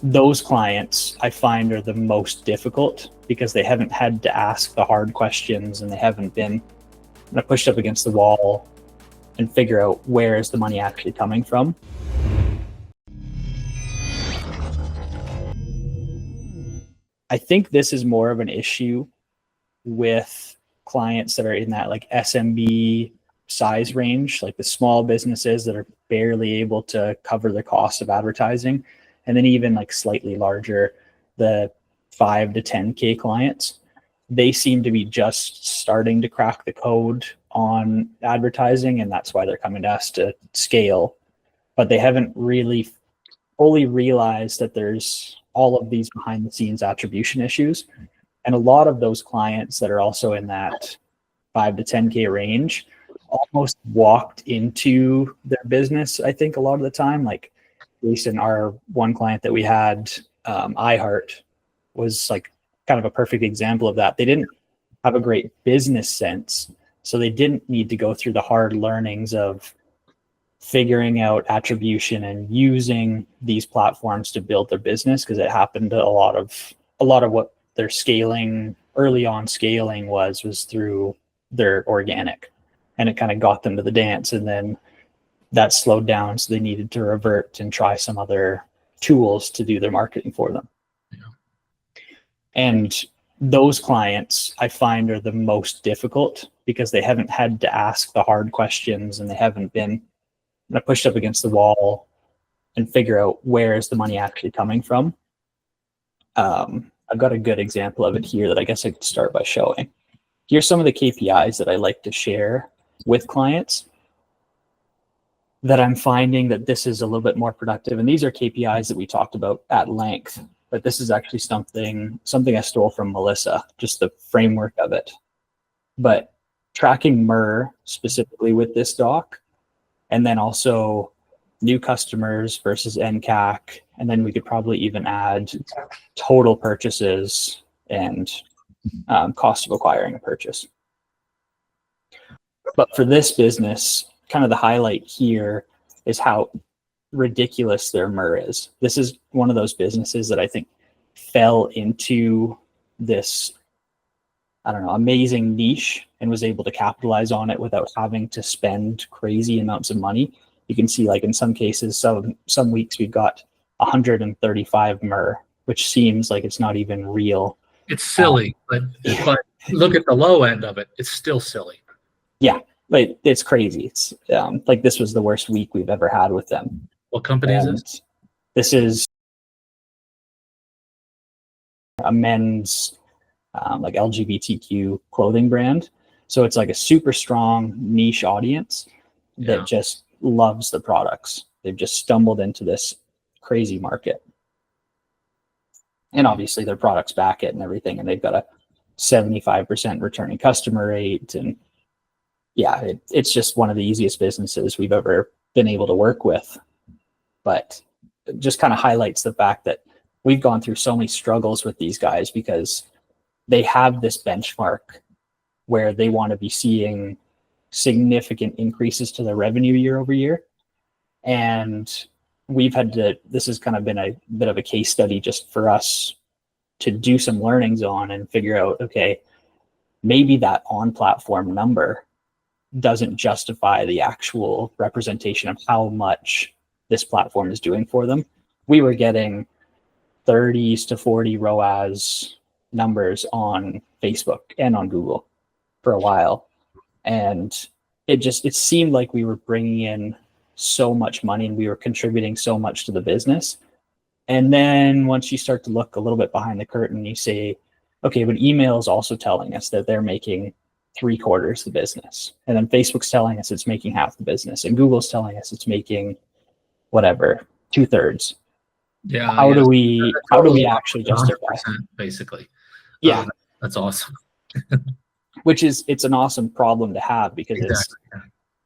Those clients I find are the most difficult because they haven't had to ask the hard questions and they haven't been pushed up against the wall and figure out where is the money actually coming from. I think this is more of an issue with clients that are in that like SMB size range, like the small businesses that are barely able to cover the cost of advertising. And then even like slightly larger, the 5 to 10K clients, they seem to be just starting to crack the code on advertising. And that's why they're coming to us to scale. But they haven't really fully realized that there's all of these behind the scenes attribution issues. And a lot of those clients that are also in that 5 to 10K range almost walked into their business, I think, a lot of the time. Like, at least in our one client that we had, iHeart, was like kind of a perfect example of that. They didn't have a great business sense, so they didn't need to go through the hard learnings of figuring out attribution and using these platforms to build their business, because it happened to a lot of what their scaling early on scaling was through their organic, and it kind of got them to the dance, and then that slowed down, so they needed to revert and try some other tools to do their marketing for them. Yeah. And those clients I find are the most difficult because they haven't had to ask the hard questions and they haven't been pushed up against the wall and figure out where is the money actually coming from. I've got a good example of it here that I guess I could start by showing. Here's some of the KPIs that I like to share with clients that I'm finding that this is a little bit more productive. And these are KPIs that we talked about at length, but this is actually something I stole from Melissa, just the framework of it. But tracking MER specifically with this doc, and then also new customers versus nCAC, and then we could probably even add total purchases and cost of acquiring a purchase. But for this business, kind of the highlight here is how ridiculous their MER is. This is one of those businesses that I think fell into this, I don't know, amazing niche and was able to capitalize on it without having to spend crazy amounts of money. You can see, like, in some cases, some weeks we've got 135 MER, which seems like it's not even real. It's silly, but look at the low end of it. It's still silly. Yeah, like it's crazy. It's like this was the worst week we've ever had with them. What company is this? This is a men's like LGBTQ clothing brand. So it's like a super strong niche audience that just loves the products. They've just stumbled into this crazy market. And obviously their products back it and everything, and they've got a 75% returning customer rate. And yeah, it's just one of the easiest businesses we've ever been able to work with. But it just kind of highlights the fact that we've gone through so many struggles with these guys because they have this benchmark where they want to be seeing significant increases to their revenue year over year. And we've had to, this has kind of been a bit of a case study just for us to do some learnings on and figure out, okay, maybe that on-platform number doesn't justify the actual representation of how much this platform is doing for them. We were getting 30s to 40 ROAS numbers on Facebook and on Google for a while. And it seemed like we were bringing in so much money and we were contributing so much to the business. And then once you start to look a little bit behind the curtain, you say, okay, but email is also telling us that they're making 3/4 the business. And then Facebook's telling us it's making half the business. And Google's telling us it's making whatever, 2/3. Yeah. How do we actually justify? Basically. Yeah. That's awesome. Which is, it's an awesome problem to have because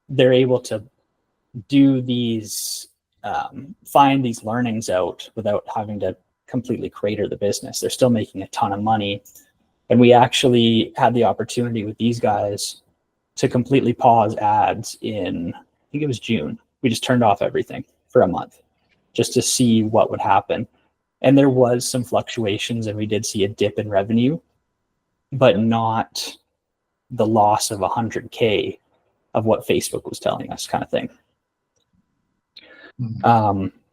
they're able to do these, find these learnings out without having to completely crater the business. They're still making a ton of money. And we actually had the opportunity with these guys to completely pause ads in, I think it was June. We just turned off everything for a month just to see what would happen. And there was some fluctuations, and we did see a dip in revenue, but not the loss of 100K of what Facebook was telling us, kind of thing.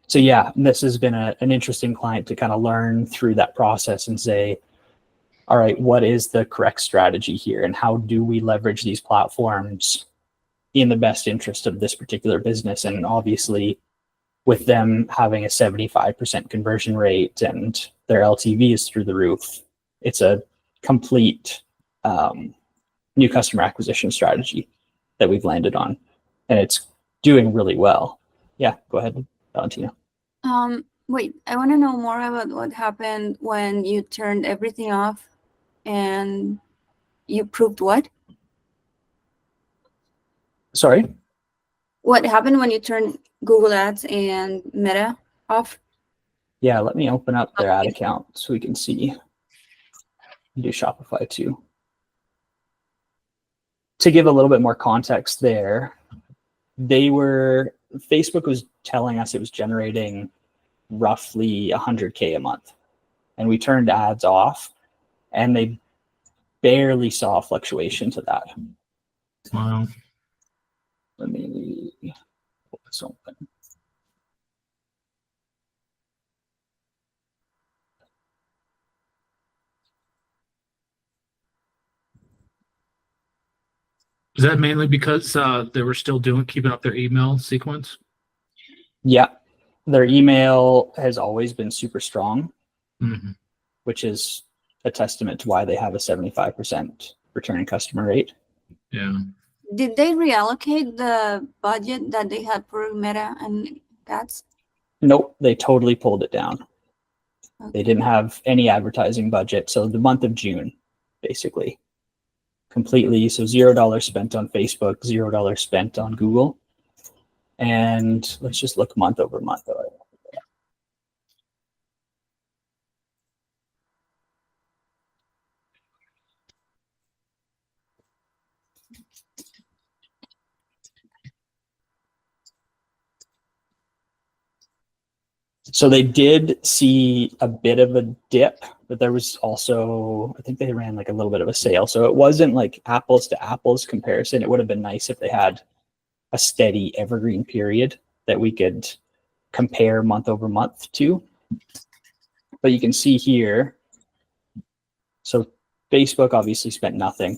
So yeah, this has been an interesting client to kind of learn through that process and say, all right, what is the correct strategy here, and how do we leverage these platforms in the best interest of this particular business? And obviously, with them having a 75% conversion rate and their LTV is through the roof, it's a complete new customer acquisition strategy that we've landed on, and it's doing really well. Yeah, go ahead, Valentina. Wait, I want to know more about what happened when you turned everything off and you proved what? Sorry? What happened when you turned Google Ads and Meta off? Yeah, let me open up their ad account so we can see. Do Shopify too. To give a little bit more context there, Facebook was telling us it was generating roughly 100K a month, and we turned ads off, and they barely saw a fluctuation to that. Wow. Let me pull this open. Is that mainly because they were still keeping up their email sequence? Yeah, their email has always been super strong, which is a testament to why they have a 75% returning customer rate. Yeah. Did they reallocate the budget that they had for Meta and ads? Nope, they totally pulled it down. Okay. They didn't have any advertising budget. So the month of June, basically, completely. So $0 spent on Facebook, $0 spent on Google. And let's just look month over month. So they did see a bit of a dip, but there was also, I think they ran like a little bit of a sale. So it wasn't like apples to apples comparison. It would have been nice if they had a steady evergreen period that we could compare month over month to. But you can see here, so Facebook obviously spent nothing,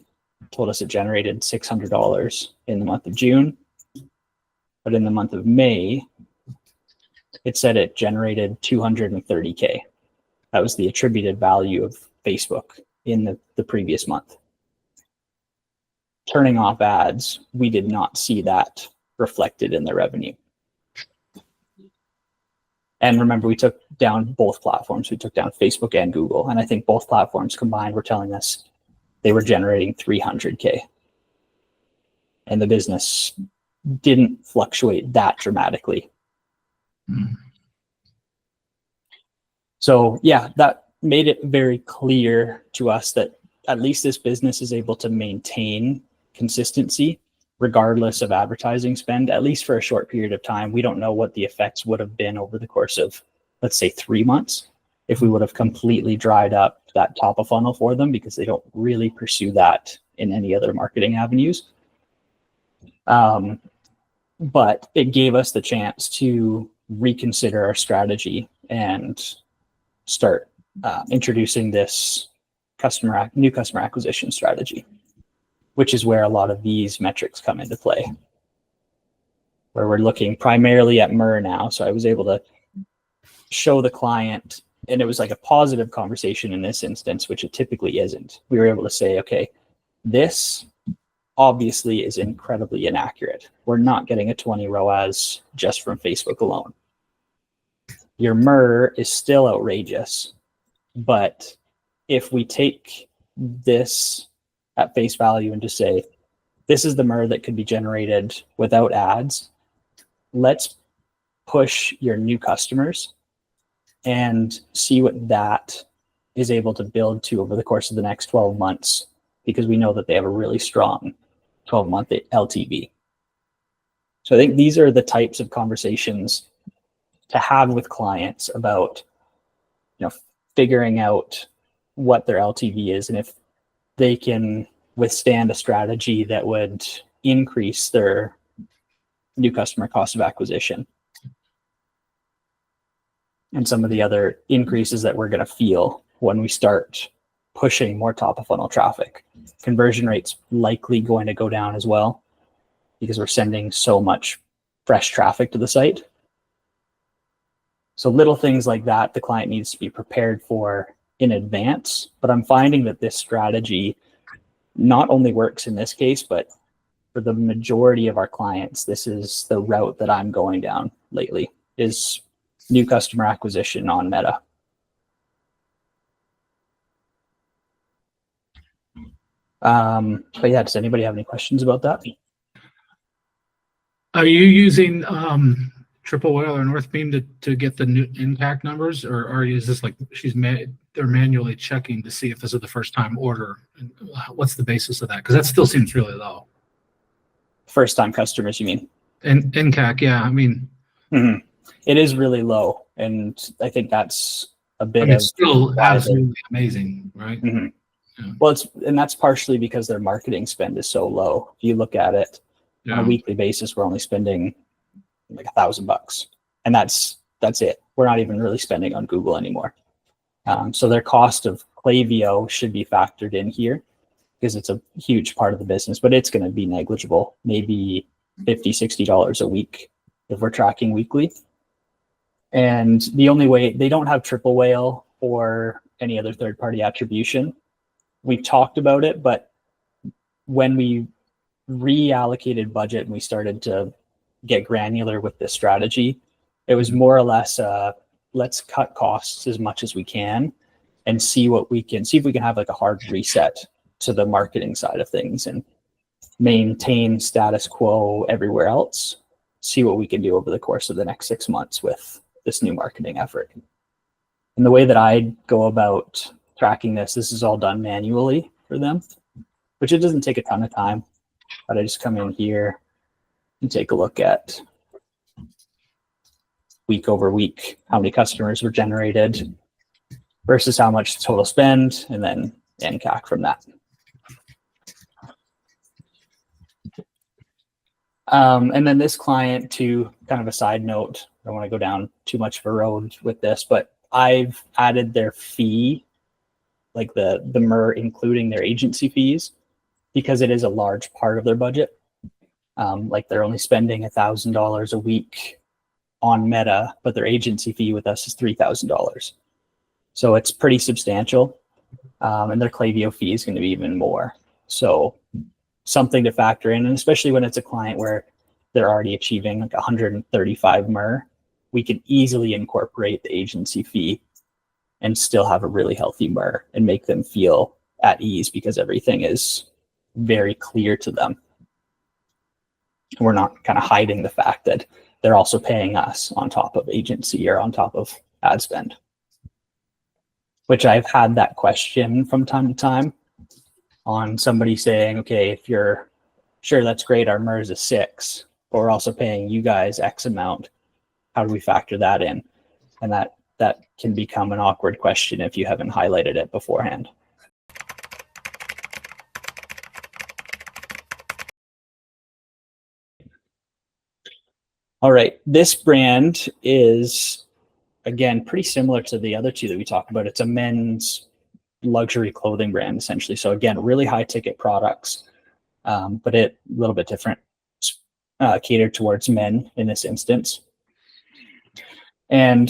told us it generated $600 in the month of June. But in the month of May, it said it generated 230K. That was the attributed value of Facebook in the previous month. Turning off ads, we did not see that reflected in the revenue. And remember, we took down both platforms. We took down Facebook and Google. And I think both platforms combined were telling us they were generating 300K. And the business didn't fluctuate that dramatically. So yeah, that made it very clear to us that at least this business is able to maintain consistency regardless of advertising spend, at least for a short period of time. We don't know what the effects would have been over the course of, let's say, 3 months, if we would have completely dried up that top of funnel for them, because they don't really pursue that in any other marketing avenues. But it gave us the chance to reconsider our strategy and start introducing this new customer acquisition strategy, which is where a lot of these metrics come into play, where we're looking primarily at MER now. So I was able to show the client, and it was like a positive conversation in this instance, which it typically isn't. We were able to say, okay, this obviously is incredibly inaccurate. We're not getting a 20 ROAS just from Facebook alone. Your MER is still outrageous, but if we take this at face value and just say, this is the MER that could be generated without ads, let's push your new customers and see what that is able to build to over the course of the next 12 months, because we know that they have a really strong 12-month LTV. So I think these are the types of conversations to have with clients about figuring out what their LTV is and if they can withstand a strategy that would increase their new customer cost of acquisition and some of the other increases that we're going to feel when we start pushing more top of funnel traffic. Conversion rate's likely going to go down as well because we're sending so much fresh traffic to the site. So little things like that, the client needs to be prepared for in advance. But I'm finding that this strategy not only works in this case, but for the majority of our clients, this is the route that I'm going down lately, is new customer acquisition on Meta. But yeah, does anybody have any questions about that? Are you using Triple Whale or Northbeam to get the new nCAC numbers, or is this like they're manually checking to see if this is the first time order? And what's the basis of that? Because that still seems really low. First time customers, you mean? And nCAC, yeah, I mean, it is really low, and I think that's a bit it's still absolutely amazing, right? Mm-hmm. Yeah. Well, that's partially because their marketing spend is so low. If you look at it on a weekly basis, we're only spending like $1,000, and that's it. We're not even really spending on Google anymore. So their cost of Klaviyo should be factored in here because it's a huge part of the business, but it's going to be negligible, maybe $50, $60 a week if we're tracking weekly. And the only way, they don't have Triple Whale or any other third-party attribution. We talked about it, but when we reallocated budget and we started to get granular with this strategy, it was more or less let's cut costs as much as we can and see if we can have like a hard reset to the marketing side of things and maintain status quo everywhere else, see what we can do over the course of the next 6 months with this new marketing effort. And the way that I go about tracking this is all done manually for them, which it doesn't take a ton of time, but I just come in here and take a look at week over week, how many customers were generated versus how much the total spend, and then nCAC from that. And then this client, to kind of a side note, I don't want to go down too much of a road with this, but I've added their fee, like the MER, including their agency fees, because it is a large part of their budget. Like they're only spending $1,000 a week on Meta, but their agency fee with us is $3,000. So it's pretty substantial. And their Klaviyo fee is going to be even more. So something to factor in, and especially when it's a client where they're already achieving like 135 MER, we can easily incorporate the agency fee and still have a really healthy MER and make them feel at ease because everything is very clear to them. We're not kind of hiding the fact that they're also paying us on top of agency or on top of ad spend, which I've had that question from time to time on somebody saying, okay, if you're sure, that's great, our MER is a 6, but we're also paying you guys X amount. How do we factor that in? And that can become an awkward question if you haven't highlighted it beforehand. All right, this brand is, again, pretty similar to the other two that we talked about. It's a men's luxury clothing brand, essentially. So again, really high ticket products, but a little bit different, catered towards men in this instance. And